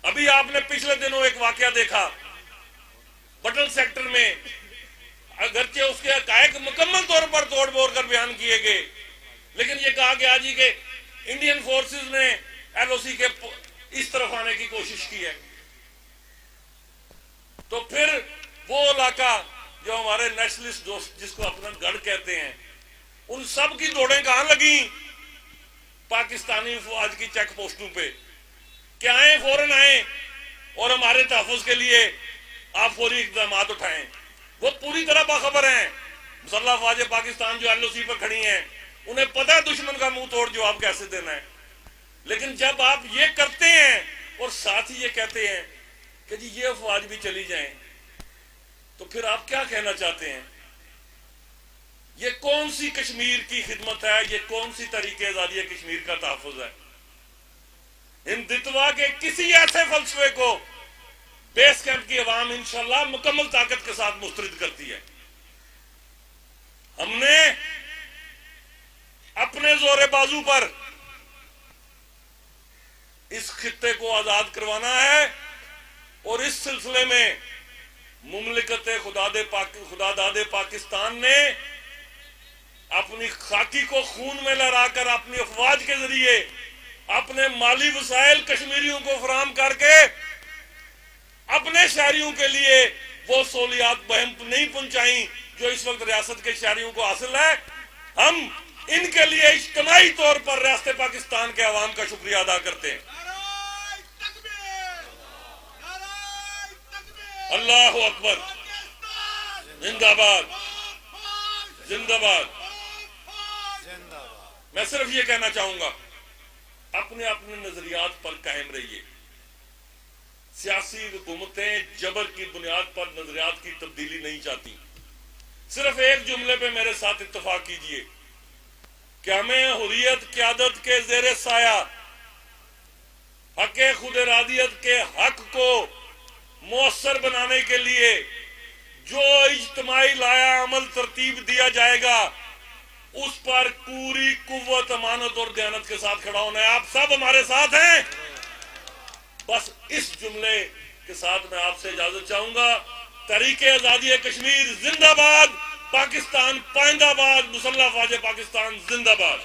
ابھی آپ نے پچھلے دنوں ایک واقعہ دیکھا بٹل سیکٹر میں، اگرچہ اس کے حقائق مکمل طور پر توڑ پھوڑ کر بیان کیے گئے، لیکن یہ کہا گیا جی کہ انڈین فورسز نے ایل او سی کے اس طرف آنے کی کوشش کی ہے۔ تو پھر وہ علاقہ جو ہمارے نیشنلسٹ دوست جس کو اپنا گڑھ کہتے ہیں، ان سب کی دوڑیں کہاں لگیں؟ پاکستانی فوج کی چیک پوسٹوں پہ کہ آئیں، فوراً آئیں اور ہمارے تحفظ کے لیے آپ فوری اقدامات اٹھائیں۔ وہ پوری طرح باخبر ہیں، مسلح افواج پاکستان جو ایل او سی پر کھڑی ہیں، انہیں پتہ ہے دشمن کا منہ توڑ جواب کیسے دینا ہے۔ لیکن جب آپ یہ کرتے ہیں اور ساتھ ہی یہ کہتے ہیں کہ جی یہ افواج بھی چلی جائیں، تو پھر آپ کیا کہنا چاہتے ہیں؟ یہ کون سی کشمیر کی خدمت ہے؟ یہ کون سی طریقہ آزادی کشمیر کا تحفظ ہے؟ ہندتوا کے کسی ایسے فلسفے کو بیس کیمپ کی عوام انشاءاللہ مکمل طاقت کے ساتھ مسترد کرتی ہے۔ ہم نے اپنے زور بازو پر اس خطے کو آزاد کروانا ہے، اور اس سلسلے میں مملکت خدا داد پاکستان نے اپنی خاکی کو خون میں لہرا کر اپنی افواج کے ذریعے اپنے مالی وسائل کشمیریوں کو فراہم کر کے اپنے شہریوں کے لیے وہ سہولیات بہم نہیں پہنچائیں جو اس وقت ریاست کے شہریوں کو حاصل ہے۔ ہم ان کے لیے اجتماعی طور پر ریاست پاکستان کے عوام کا شکریہ ادا کرتے ہیں۔ اللہ اکبر، زندہ باد، زندہ باد۔ میں صرف یہ کہنا چاہوں گا، اپنے اپنے نظریات پر قائم رہیے۔ سیاسی حکومتیں جبر کی بنیاد پر نظریات کی تبدیلی نہیں چاہتی۔ صرف ایک جملے پہ میرے ساتھ اتفاق کیجئے کہ ہمیں حریت قیادت کے زیر سایہ حق خود ارادیت کے حق کو مؤثر بنانے کے لیے جو اجتماعی لایا عمل ترتیب دیا جائے گا، اس پر پوری قوت، امانت اور دیانت کے ساتھ کھڑا ہونا ہے۔ آپ سب ہمارے ساتھ ہیں؟ بس اس جملے کے ساتھ میں آپ سے اجازت چاہوں گا۔ تحریک آزادی کشمیر زندہ باد، پاکستان پائندہ باد، مسلح افواج پاکستان زندہ باد۔